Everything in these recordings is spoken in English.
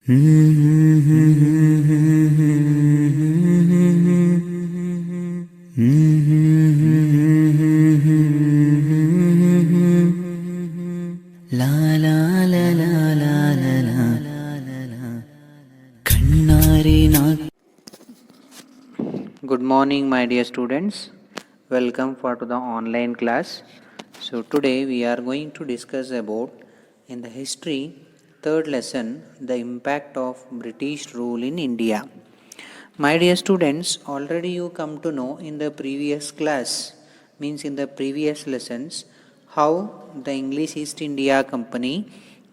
La la la la la la la Kannari na. Good morning, my dear students. Welcome for to the online class. So today we are going to discuss about in the history third lesson the impact of British rule in India. My dear students, already you come to know in the previous class means in the previous lessons how the English East India Company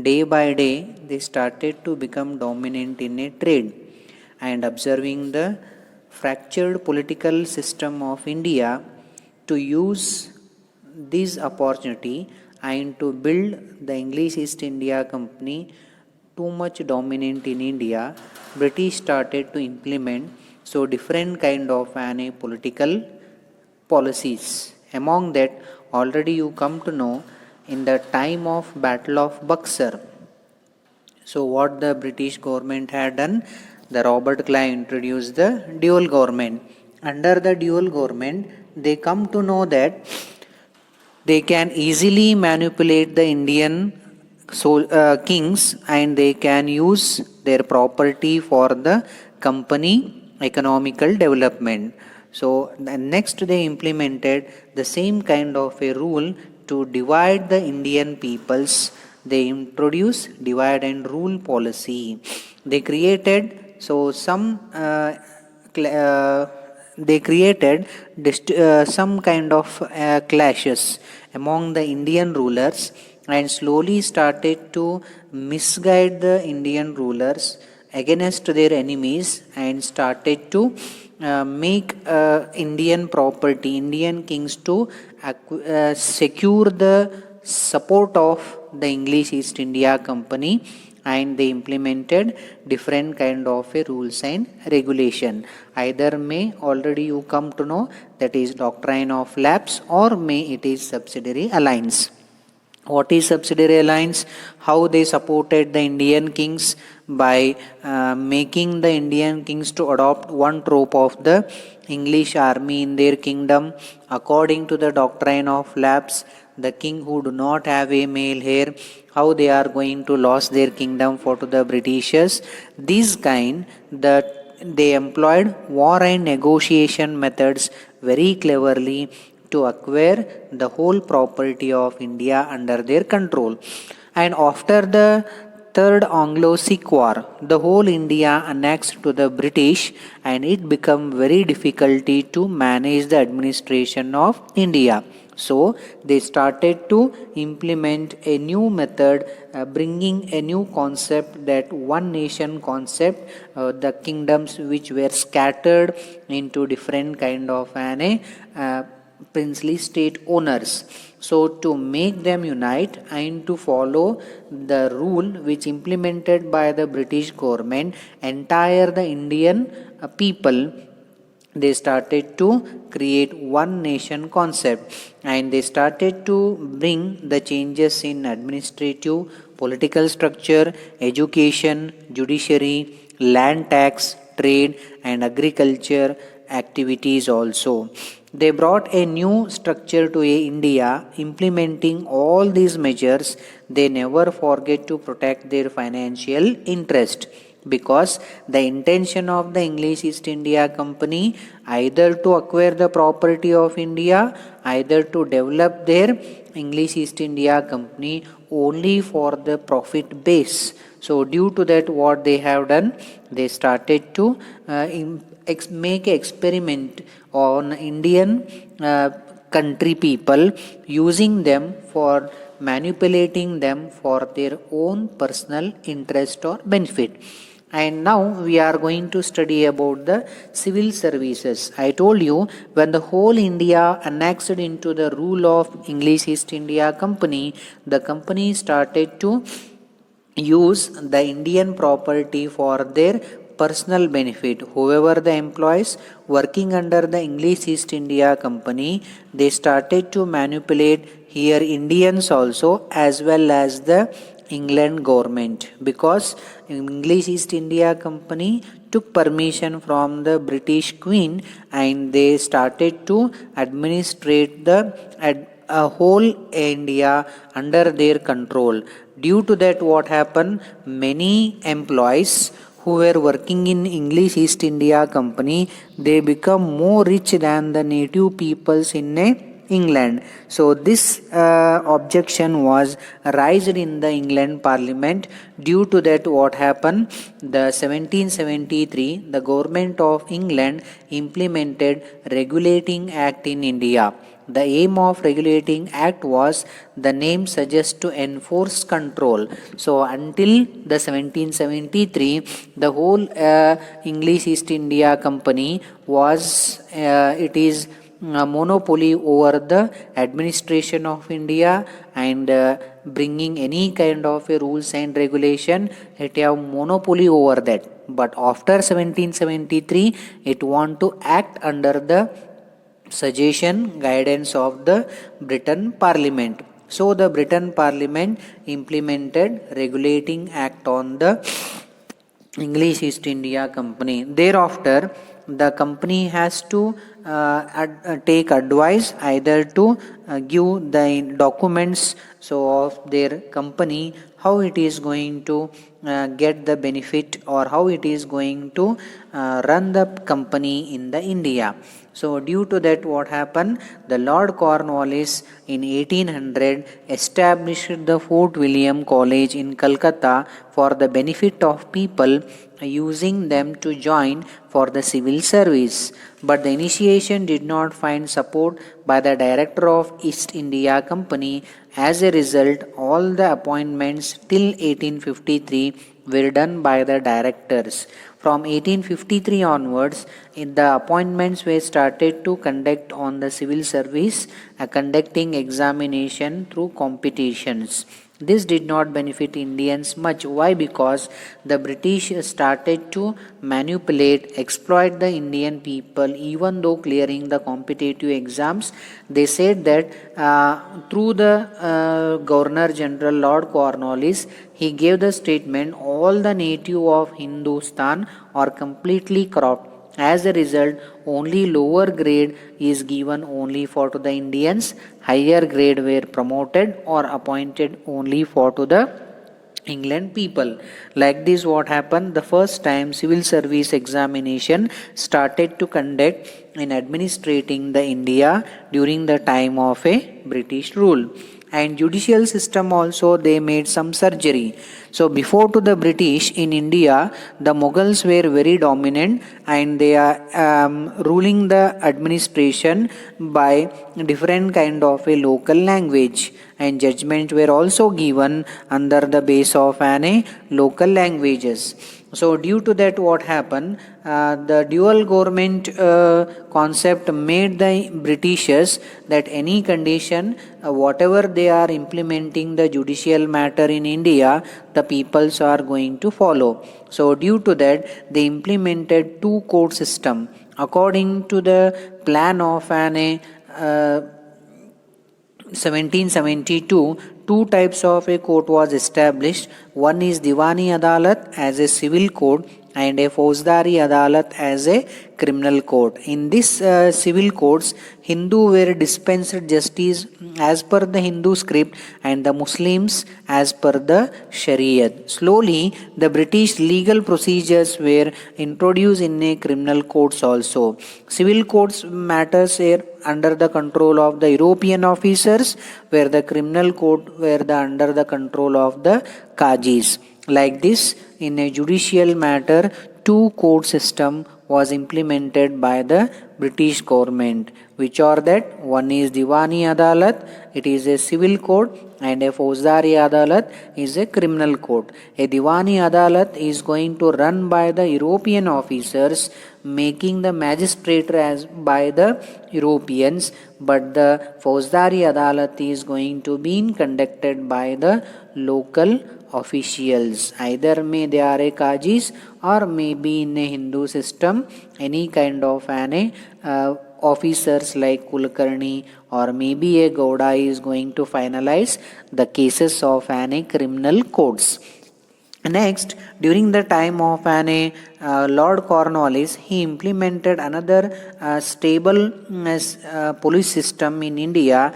day by day they started to become dominant in a trade and observing the fractured political system of India to use this opportunity and to build the English East India Company too much dominant in India, British started to implement so different kind of political policies. Among that, already you come to know in the time of Battle of Buxar. So what the British government had done, the Robert Clive introduced the dual government. Under the dual government, they come to know that they can easily manipulate the Indian kings and they can use their property for the company economical development. So next they implemented the same kind of a rule to divide the Indian peoples. They introduced divide and rule policy. They created so some they created some kind of clashes among the Indian rulers and slowly started to misguide the Indian rulers against their enemies and started to make Indian property, Indian kings to secure the support of the English East India Company and they implemented different kind of a rules and regulation. Either may already you come to know that is doctrine of lapse or may it is subsidiary alliance. What is subsidiary alliance? How they supported the Indian kings by making the Indian kings to adopt one troop of the English army in their kingdom. According to the doctrine of lapse, the king who do not have a male heir, how they are going to lose their kingdom for to the Britishers. This kind that they employed war and negotiation methods very cleverly to acquire the whole property of India under their control. And after the Third Anglo-Sikh War, the whole India annexed to the British and it became very difficulty to manage the administration of India. So they started to implement a new method, bringing a new concept that one nation concept, the kingdoms which were scattered into different kind of princely state owners. So to make them unite and to follow the rule which implemented by the British government, entire the Indian people they started to create one nation concept and they started to bring the changes in administrative political structure, education, judiciary, land tax, trade and agriculture activities also. They brought a new structure to India, implementing all these measures. They never forget to protect their financial interest because the intention of the English East India Company either to acquire the property of India, either to develop their English East India Company only for the profit base. So due to that, what they have done, they started to make experiment on Indian country people using them for manipulating them for their own personal interest or benefit. And now we are going to study about the civil services. I told you when the whole India annexed into the rule of English East India Company, the company started to use the Indian property for their personal benefit. Whoever the employees working under the English East India Company, they started to manipulate here Indians also as well as the England government, because English East India Company took permission from the British Queen and they started to administrate the whole India under their control. Due to that, what happened? Many employees who were working in English East India Company, they become more rich than the native peoples in England. So this objection was raised in the England Parliament. Due to that, what happened? The 1773, the government of England implemented Regulating Act in India. The aim of Regulating Act was, the name suggests, to enforce control. So until the 1773, the whole English East India Company was it is a monopoly over the administration of India, and bringing any kind of a rules and regulation, it have monopoly over that. But after 1773, it want to act under the suggestion guidance of the Britain Parliament. So the Britain Parliament implemented Regulating Act on the English East India Company. Thereafter, the company has to take advice either to give the documents so of their company, how it is going to get the benefit, or how it is going to run the company in the India. So due to that, what happened? The Lord Cornwallis in 1800 established the Fort William College in Calcutta for the benefit of people, using them to join for the civil service. But the initiation did not find support by the director of East India Company. As a result, all the appointments till 1853 were done by the directors. From 1853 onwards, the appointments were started to conduct on the civil service, conducting examination through competitions. This did not benefit Indians much. Why? Because the British started to manipulate, exploit the Indian people, even though clearing the competitive exams. They said that through the Governor General Lord Cornwallis, he gave the statement, all the native of Hindustan are completely corrupt. As a result, only lower grade is given only for to the Indians. Higher grade were promoted or appointed only for to the England people. Like this, what happened? The first time civil service examination started to conduct in administrating the India during the time of a British rule. And judicial system also, they made some surgery. So before to the British in India, the Mughals were very dominant, and they are ruling the administration by different kind of a local language, and judgment were also given under the base of a local languages. So due to that, what happened? The dual government concept made the Britishers that any condition, whatever they are implementing the judicial matter in India, the peoples are going to follow. So due to that, they implemented two court system according to the plan of 1772. Two types of a court was established. One is Diwani Adalat as a civil court, and a Fauzdari Adalat as a criminal court. In this civil courts, Hindu were dispensed justice as per the Hindu script, and the Muslims as per the Shariat. Slowly, the British legal procedures were introduced in a criminal courts also. Civil courts matters were under the control of the European officers, where the criminal court were under the control of the Qazis. Like this, in a judicial matter, two court system was implemented by the British government, which are that one is Diwani Adalat, it is a civil court, and a Fauzdari Adalat is a criminal court. A Diwani Adalat is going to run by the European officers, making the magistrate as by the Europeans, but the Fauzdari Adalat is going to be conducted by the local officials. Either may they are a Kajis or maybe in a Hindu system, any kind of an officers like Kulkarni or maybe a Gowda is going to finalize the cases of an criminal codes. Next, during the time of Lord Cornwallis, he implemented another stable police system in India.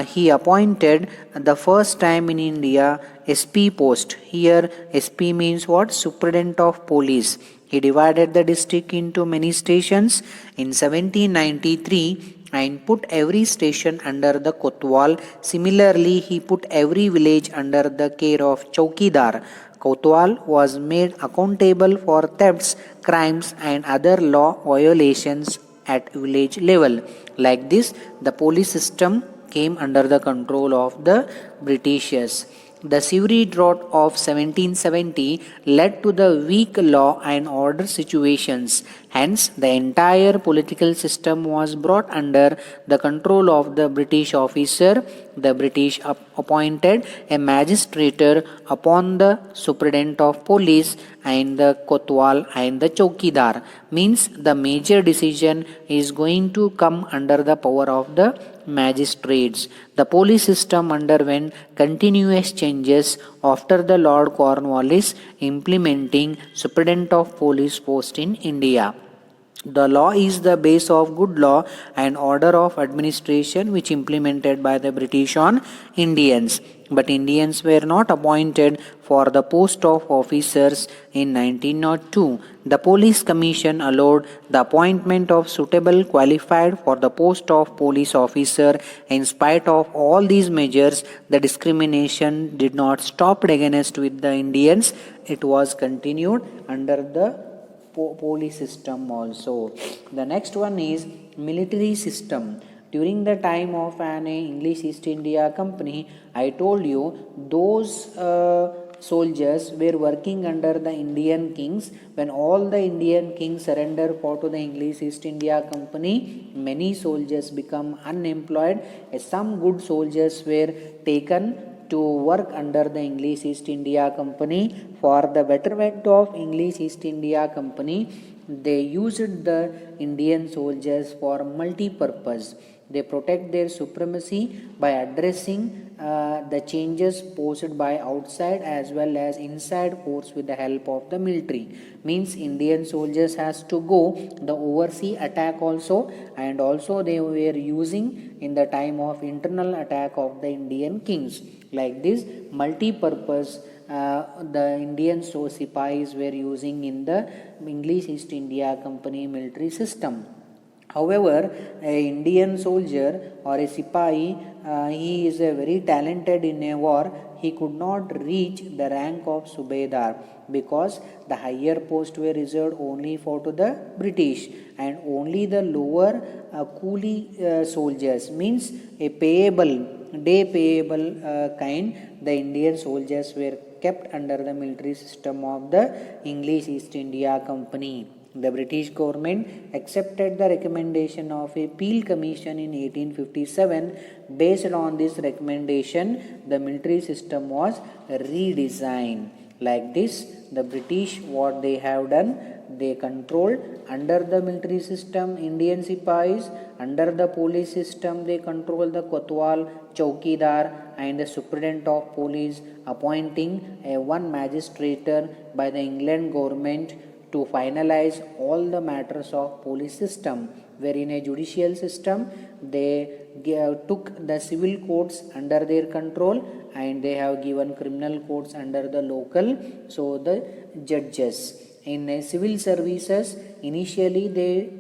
He appointed the first time in India SP post. Here, SP means what? Superintendent of Police. He divided the district into many stations in 1793 and put every station under the Kotwal. Similarly, he put every village under the care of Chowkidar. Kotwal was made accountable for thefts, crimes, and other law violations at village level. Like this, the police system came under the control of the Britishers. The Severe Drought of 1770 led to the weak law and order situations. Hence, the entire political system was brought under the control of the British officer. The British appointed a magistrator upon the superintendent of police and the Kotwal and the Chowkidar. Means the major decision is going to come under the power of the magistrates. The police system underwent continuous changes after the Lord Cornwallis implementing Superintendent of Police post in India. The law is the base of good law and order of administration which implemented by the British on Indians. But Indians were not appointed for the post of officers in 1902. The Police Commission allowed the appointment of suitable qualified for the post of police officer. In spite of all these measures, the discrimination did not stop against with the Indians. It was continued under the police system also. The next one is military system. During the time of an English East India Company, I told you those soldiers were working under the Indian kings. When all the Indian kings surrendered for to the English East India Company, many soldiers become unemployed. Some good soldiers were taken to work under the English East India Company. For the betterment of English East India Company, they used the Indian soldiers for multi-purpose. They protect their supremacy by addressing the changes posed by outside as well as inside force with the help of the military. Means Indian soldiers has to go the overseas attack also, and also they were using in the time of internal attack of the Indian kings. Like this, multi-purpose the Indian sipais were using in the English East India Company military system. However, a Indian soldier or a sipai, he is a very talented in a war. He could not reach the rank of Subedar because the higher posts were reserved only for to the British, and only the lower coolie soldiers, means a day payable kind, the Indian soldiers were kept under the military system of the English East India Company. The British government accepted the recommendation of a Peel Commission in 1857. Based on this recommendation, the military system was redesigned. Like this, the British, what they have done, they controlled under the military system Indian sipais, under the police system they control the Kotwal, Chowkidar and the Superintendent of Police, appointing a one magistrator by the England government to finalize all the matters of police system. Where in a judicial system they took the civil courts under their control, and they have given criminal courts under the local, so the judges. In civil services, initially they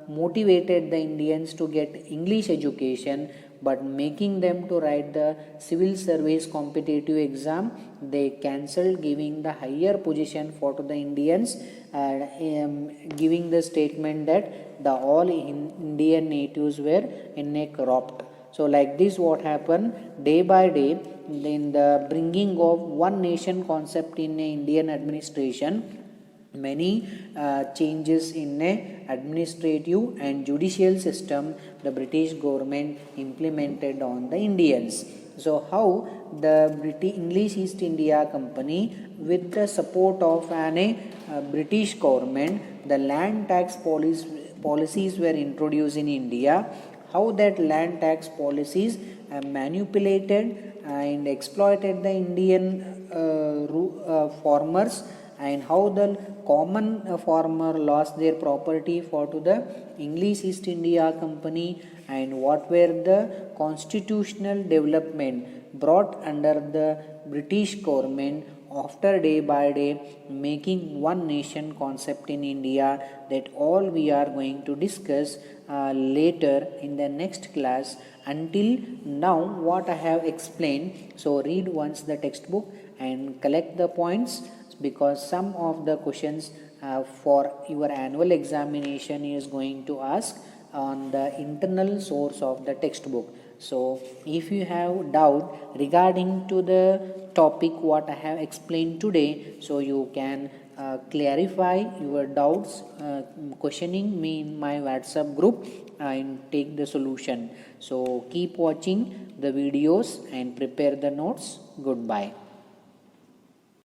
motivated the Indians to get English education, but making them to write the civil service competitive exam, they cancelled giving the higher position for to the Indians, giving the statement that the all Indian natives were in a corrupt. So like this, what happened day by day in the bringing of one nation concept in a Indian administration, many changes in a administrative and judicial system the British government implemented on the Indians. So how the British English East India Company, with the support of an British government, the land tax policies were introduced in India. How that land tax policies manipulated and exploited the Indian farmers, and how the common farmer lost their property for to the English East India Company, and what were the constitutional development brought under the British government after day by day making one nation concept in India. That all we are going to discuss later in the next class. Until now what I have explained, so read once the textbook and collect the points, because some of the questions for your annual examination is going to ask on the internal source of the textbook. So if you have doubt regarding to the topic what I have explained today, so you can clarify your doubts questioning me in my WhatsApp group and take the solution. So keep watching the videos and prepare the notes. Goodbye.